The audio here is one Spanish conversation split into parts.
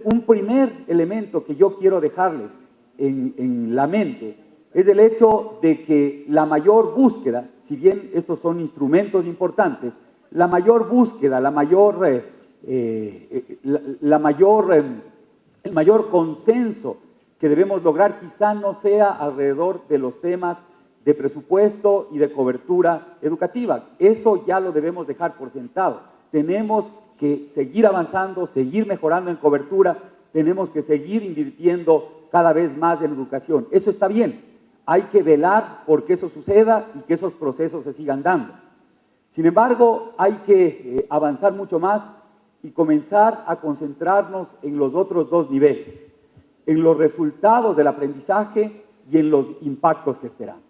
un primer elemento que yo quiero dejarles en la mente es el hecho de que la mayor búsqueda, si bien estos son instrumentos importantes, la mayor búsqueda, el mayor consenso que debemos lograr quizá no sea alrededor de los temas de presupuesto y de cobertura educativa. Eso ya lo debemos dejar por sentado. Tenemos que seguir avanzando, seguir mejorando en cobertura, tenemos que seguir invirtiendo cada vez más en educación. Eso está bien. Hay que velar por que eso suceda y que esos procesos se sigan dando. Sin embargo, hay que avanzar mucho más y comenzar a concentrarnos en los otros dos niveles, en los resultados del aprendizaje y en los impactos que esperamos.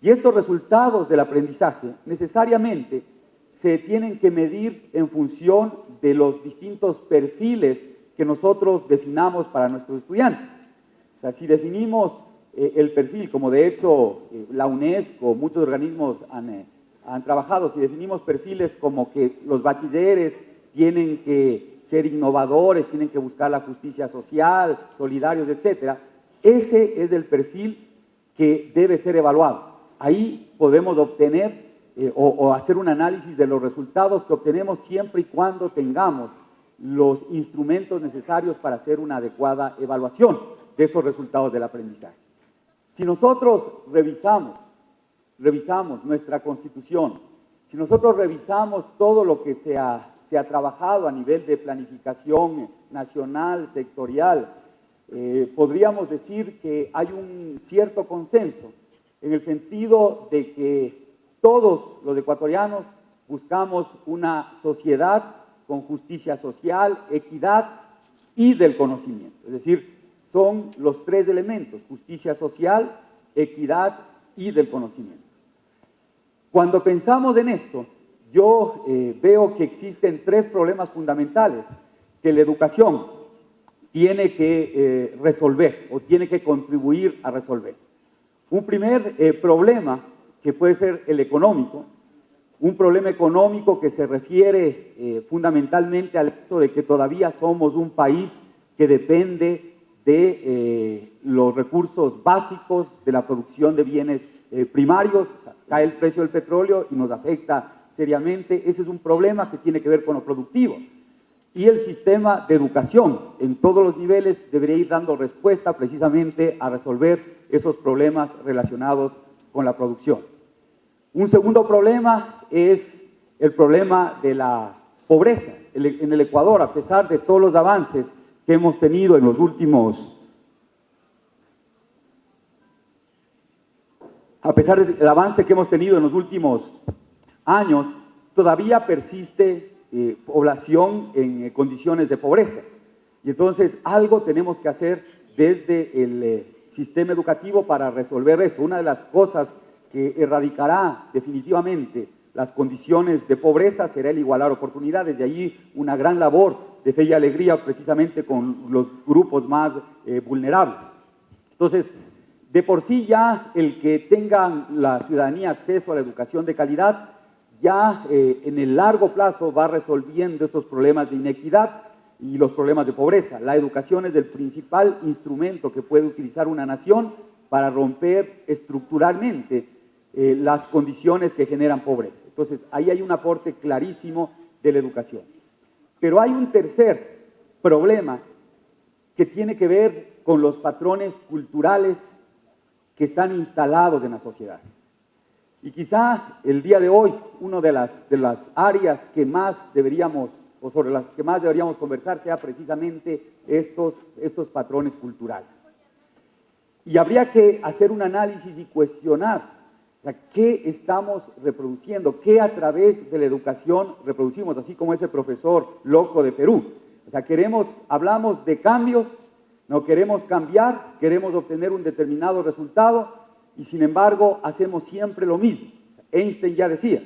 Y estos resultados del aprendizaje necesariamente se tienen que medir en función de los distintos perfiles que nosotros definamos para nuestros estudiantes. O sea, si definimos el perfil, como de hecho la UNESCO, muchos organismos han trabajado, si definimos perfiles como que los bachilleres tienen que ser innovadores, tienen que buscar la justicia social, solidarios, etc., ese es el perfil que debe ser evaluado. Ahí podemos obtener o hacer un análisis de los resultados que obtenemos siempre y cuando tengamos los instrumentos necesarios para hacer una adecuada evaluación de esos resultados del aprendizaje. Si nosotros revisamos nuestra Constitución, si nosotros revisamos todo lo que se ha trabajado a nivel de planificación nacional, sectorial, podríamos decir que hay un cierto consenso en el sentido de que todos los ecuatorianos buscamos una sociedad con justicia social, equidad y del conocimiento. Es decir, son los tres elementos: justicia social, equidad y del conocimiento. Cuando pensamos en esto, yo veo que existen tres problemas fundamentales que la educación tiene que resolver o tiene que contribuir a resolver. Un primer problema que puede ser el económico, un problema económico que se refiere fundamentalmente al hecho de que todavía somos un país que depende de los recursos básicos de la producción de bienes primarios. O sea, cae el precio del petróleo y nos afecta seriamente. Ese es un problema que tiene que ver con lo productivo. Y el sistema de educación en todos los niveles debería ir dando respuesta precisamente a resolver esos problemas relacionados con la producción. Un segundo problema es el problema de la pobreza. En el Ecuador, a pesar de todos los avances que hemos tenido en los últimos años, todavía persiste población en condiciones de pobreza. Y entonces algo tenemos que hacer desde el sistema educativo para resolver eso. Una de las cosas que erradicará definitivamente las condiciones de pobreza será el igualar oportunidades. De allí una gran labor de fe y alegría precisamente con los grupos más vulnerables. Entonces, de por sí ya el que tengan la ciudadanía acceso a la educación de calidad ya en el largo plazo va resolviendo estos problemas de inequidad y los problemas de pobreza. La educación es el principal instrumento que puede utilizar una nación para romper estructuralmente las condiciones que generan pobreza. Entonces, ahí hay un aporte clarísimo de la educación. Pero hay un tercer problema que tiene que ver con los patrones culturales que están instalados en las sociedades. Y quizá el día de hoy, una de las áreas que más deberíamos, o sobre las que más deberíamos conversar, sea precisamente estos patrones culturales. Y habría que hacer un análisis y cuestionar qué estamos reproduciendo, qué a través de la educación reproducimos, así como ese profesor loco de Perú. O sea, hablamos de cambios, no queremos cambiar, queremos obtener un determinado resultado y sin embargo hacemos siempre lo mismo. Einstein ya decía,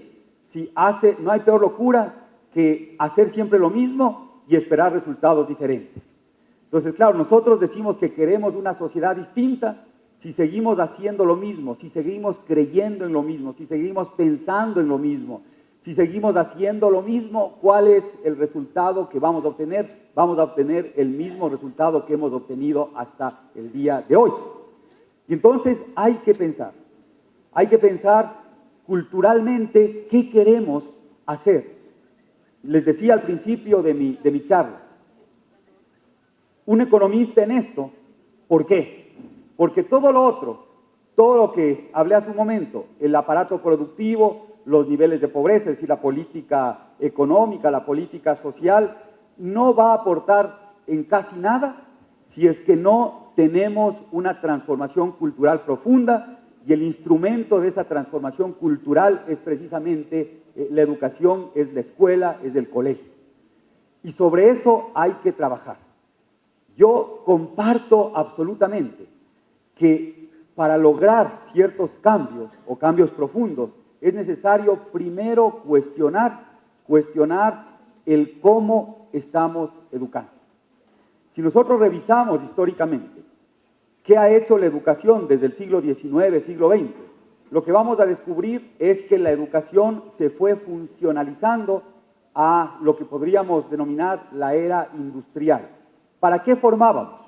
no hay peor locura que hacer siempre lo mismo y esperar resultados diferentes. Entonces, claro, nosotros decimos que queremos una sociedad distinta si seguimos haciendo lo mismo, si seguimos creyendo en lo mismo, si seguimos pensando en lo mismo, si seguimos haciendo lo mismo, ¿cuál es el resultado que vamos a obtener? vamos a obtener el mismo resultado que hemos obtenido hasta el día de hoy. Y entonces hay que pensar culturalmente qué queremos hacer. Les decía al principio de mi charla, un economista en esto, ¿por qué? Porque todo lo otro, todo lo que hablé hace un momento, el aparato productivo, los niveles de pobreza, es decir, la política económica, la política social, no va a aportar en casi nada si es que no tenemos una transformación cultural profunda, y el instrumento de esa transformación cultural es precisamente la educación, es la escuela, es el colegio. Y sobre eso hay que trabajar. Yo comparto absolutamente que para lograr ciertos cambios o cambios profundos es necesario primero cuestionar el cómo estamos educando. Si nosotros revisamos históricamente qué ha hecho la educación desde el siglo XIX, siglo XX, lo que vamos a descubrir es que la educación se fue funcionalizando a lo que podríamos denominar la era industrial. ¿Para qué formábamos?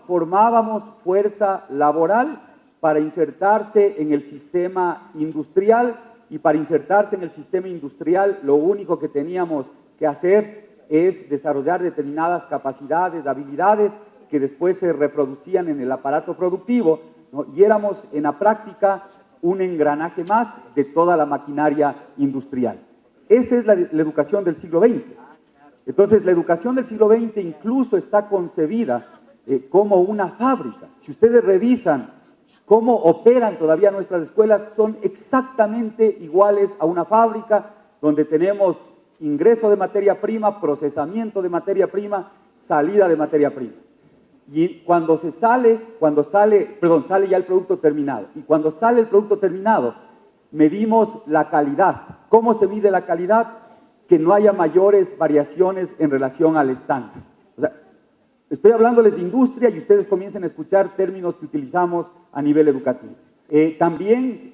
Formábamos fuerza laboral para insertarse en el sistema industrial, y para insertarse en el sistema industrial lo único que teníamos que hacer es desarrollar determinadas capacidades, habilidades que después se reproducían en el aparato productivo, ¿no? Y éramos en la práctica un engranaje más de toda la maquinaria industrial. Esa es la educación del siglo XX. Entonces, la educación del siglo XX incluso está concebida como una fábrica. Si ustedes revisan cómo operan todavía nuestras escuelas, son exactamente iguales a una fábrica donde tenemos ingreso de materia prima, procesamiento de materia prima, salida de materia prima. Y cuando sale ya el producto terminado. Y cuando sale el producto terminado, medimos la calidad. ¿Cómo se mide la calidad? Que no haya mayores variaciones en relación al estándar. O sea, estoy hablándoles de industria y ustedes comiencen a escuchar términos que utilizamos a nivel educativo. También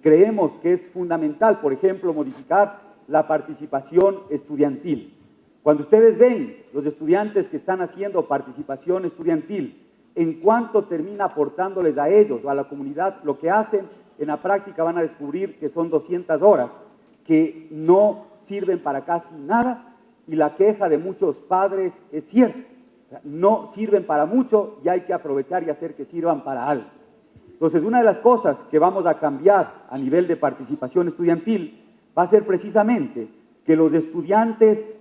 creemos que es fundamental, por ejemplo, modificar la participación estudiantil. Cuando ustedes ven los estudiantes que están haciendo participación estudiantil, en cuanto termina aportándoles a ellos o a la comunidad lo que hacen, en la práctica van a descubrir que son 200 horas que no sirven para casi nada, y la queja de muchos padres es cierta. No sirven para mucho y hay que aprovechar y hacer que sirvan para algo. Entonces, una de las cosas que vamos a cambiar a nivel de participación estudiantil va a ser precisamente que los estudiantes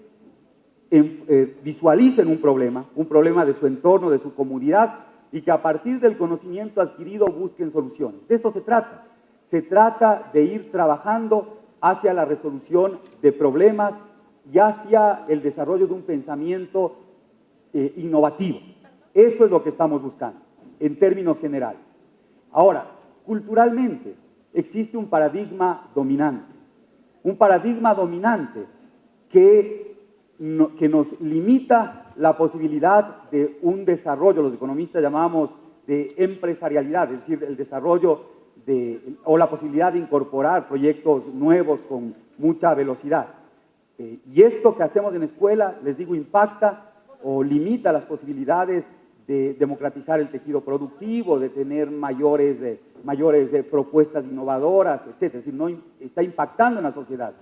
visualicen un problema de su entorno, de su comunidad, y que a partir del conocimiento adquirido busquen soluciones. De eso se trata. Se trata de ir trabajando hacia la resolución de problemas y hacia el desarrollo de un pensamiento innovativo. Eso es lo que estamos buscando, en términos generales. Ahora, culturalmente existe un paradigma dominante que nos limita la posibilidad de un desarrollo, los economistas llamamos de empresarialidad, es decir, el desarrollo o la posibilidad de incorporar proyectos nuevos con mucha velocidad. Y esto que hacemos en escuela, les digo, impacta o limita las posibilidades de democratizar el tejido productivo, de tener mayores propuestas innovadoras, etc. Es decir, no está impactando en la sociedad.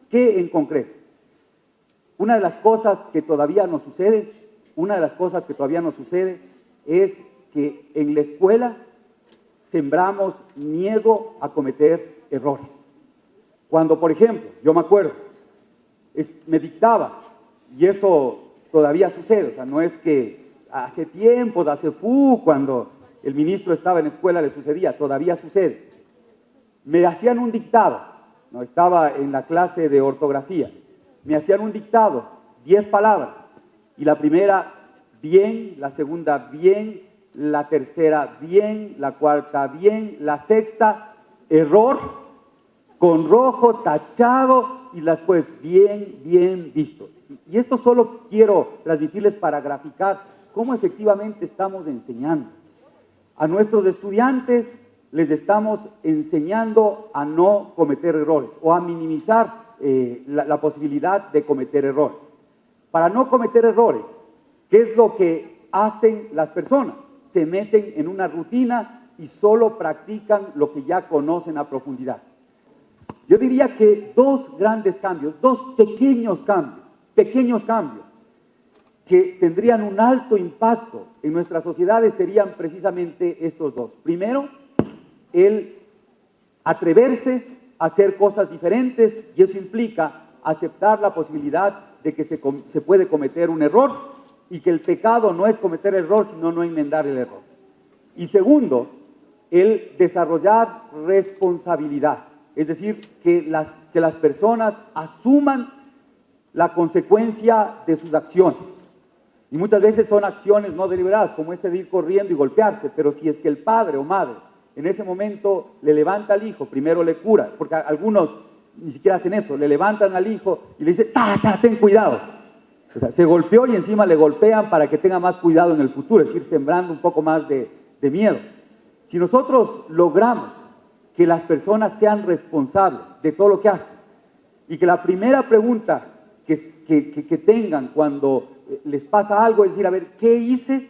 ¿Qué en concreto? Una de las cosas que todavía no sucede es que en la escuela sembramos miedo a cometer errores. Cuando, por ejemplo, yo me acuerdo, me dictaba, y eso todavía sucede, o sea, no es que hace tiempos, cuando el ministro estaba en escuela le sucedía, todavía sucede. Me hacían un dictado, no estaba en la clase de ortografía, me hacían un dictado, 10 palabras, y la primera bien, la segunda bien, la tercera bien, la cuarta bien, la sexta error, con rojo tachado, y después bien visto. Y esto solo quiero transmitirles para graficar cómo efectivamente estamos enseñando. A nuestros estudiantes les estamos enseñando a no cometer errores o a minimizar la posibilidad de cometer errores. para no cometer errores. ¿Qué es lo que hacen las personas? Se meten en una rutina y solo practican lo que ya conocen a profundidad. Yo diría que dos grandes cambios, dos pequeños cambios que tendrían un alto impacto en nuestras sociedades serían precisamente estos dos. Primero, el atreverse a hacer cosas diferentes, y eso implica aceptar la posibilidad de que se puede cometer un error y que el pecado no es cometer el error, sino no enmendar el error. Y segundo, el desarrollar responsabilidad, es decir, que las personas asuman la consecuencia de sus acciones. Y muchas veces son acciones no deliberadas, como ese de ir corriendo y golpearse, pero si es que el padre o madre en ese momento le levanta al hijo, primero le cura, porque algunos ni siquiera hacen eso, le levantan al hijo y le dicen, ten cuidado. O sea, se golpeó y encima le golpean para que tenga más cuidado en el futuro, es decir, sembrando un poco más de miedo. Si nosotros logramos que las personas sean responsables de todo lo que hacen y que la primera pregunta que tengan cuando les pasa algo es decir, a ver, ¿qué hice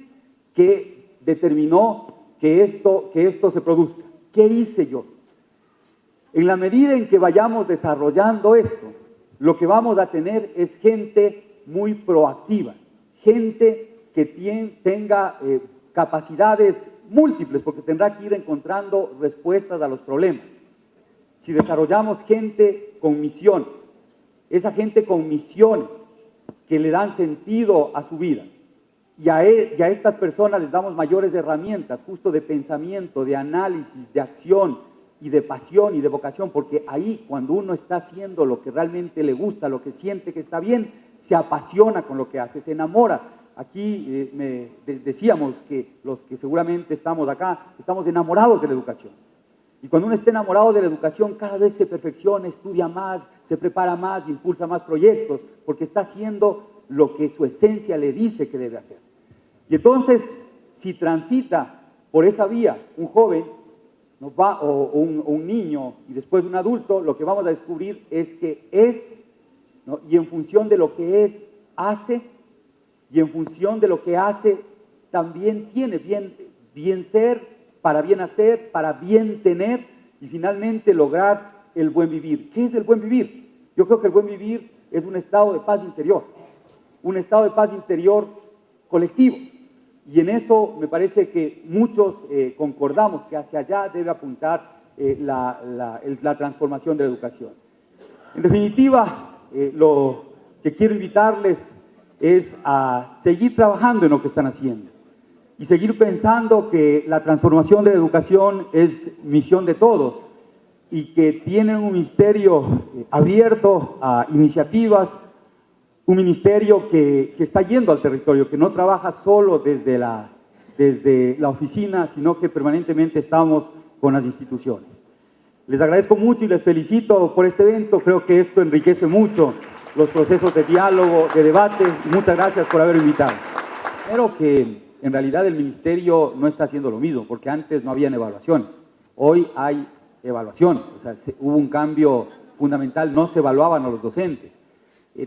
que determinó que esto se produzca? ¿Qué hice yo? En la medida en que vayamos desarrollando esto, lo que vamos a tener es gente muy proactiva, gente que tenga capacidades múltiples, porque tendrá que ir encontrando respuestas a los problemas. Si desarrollamos gente con misiones, esa gente con misiones que le dan sentido a su vida, y a estas personas les damos mayores herramientas justo de pensamiento, de análisis, de acción y de pasión y de vocación, porque ahí cuando uno está haciendo lo que realmente le gusta, lo que siente que está bien, se apasiona con lo que hace, se enamora. Aquí decíamos que los que seguramente estamos acá, estamos enamorados de la educación. Y cuando uno está enamorado de la educación, cada vez se perfecciona, estudia más, se prepara más, impulsa más proyectos, porque está haciendo lo que su esencia le dice que debe hacer. Y entonces, si transita por esa vía un joven o un niño y después un adulto, lo que vamos a descubrir es que ¿no? Y en función de lo que es, hace, y en función de lo que hace, también tiene bien ser, para bien hacer, para bien tener, y finalmente lograr el buen vivir. ¿Qué es el buen vivir? Yo creo que el buen vivir es un estado de paz interior, un estado de paz interior colectivo, y en eso me parece que muchos concordamos que hacia allá debe apuntar la transformación de la educación. En definitiva, lo que quiero invitarles es a seguir trabajando en lo que están haciendo y seguir pensando que la transformación de la educación es misión de todos y que tienen un ministerio abierto a iniciativas, un ministerio que está yendo al territorio, que no trabaja solo desde la oficina, sino que permanentemente estamos con las instituciones. Les agradezco mucho y les felicito por este evento. Creo que esto enriquece mucho los procesos de diálogo, de debate, y muchas gracias por haberme invitado. Primero que en realidad el ministerio no está haciendo lo mismo, porque antes no habían evaluaciones. Hoy hay evaluaciones, o sea, hubo un cambio fundamental, no se evaluaban a los docentes.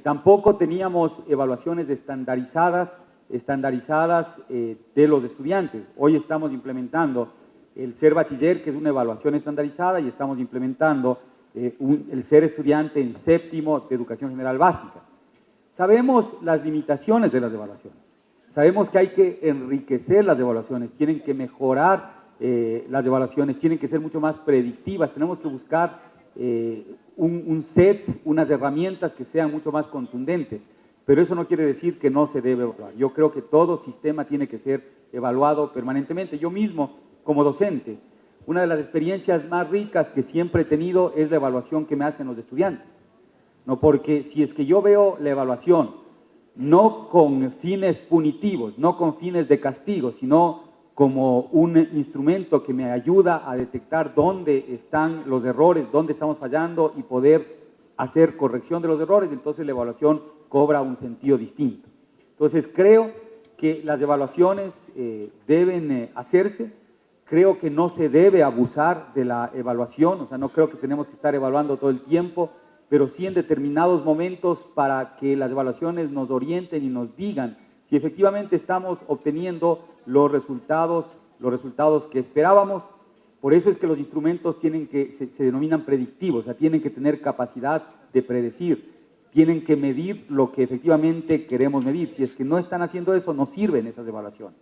Tampoco teníamos evaluaciones estandarizadas de los estudiantes. Hoy estamos implementando el ser bachiller, que es una evaluación estandarizada, y estamos implementando el ser estudiante en séptimo de educación general básica. Sabemos las limitaciones de las evaluaciones, sabemos que hay que enriquecer las evaluaciones, tienen que mejorar las evaluaciones, tienen que ser mucho más predictivas, tenemos que buscar un set, unas herramientas que sean mucho más contundentes, pero eso no quiere decir que no se debe evaluar. Yo creo que todo sistema tiene que ser evaluado permanentemente. Yo mismo, como docente, una de las experiencias más ricas que siempre he tenido es la evaluación que me hacen los estudiantes, ¿no? Porque si es que yo veo la evaluación no con fines punitivos, no con fines de castigo, sino como un instrumento que me ayuda a detectar dónde están los errores, dónde estamos fallando y poder hacer corrección de los errores, entonces la evaluación cobra un sentido distinto. Entonces creo que las evaluaciones deben hacerse. Creo que no se debe abusar de la evaluación, o sea, no creo que tenemos que estar evaluando todo el tiempo, pero sí en determinados momentos para que las evaluaciones nos orienten y nos digan si efectivamente estamos obteniendo los resultados que esperábamos. Por eso es que los instrumentos se denominan predictivos, o sea, tienen que tener capacidad de predecir, tienen que medir lo que efectivamente queremos medir. Si es que no están haciendo eso, no sirven esas evaluaciones.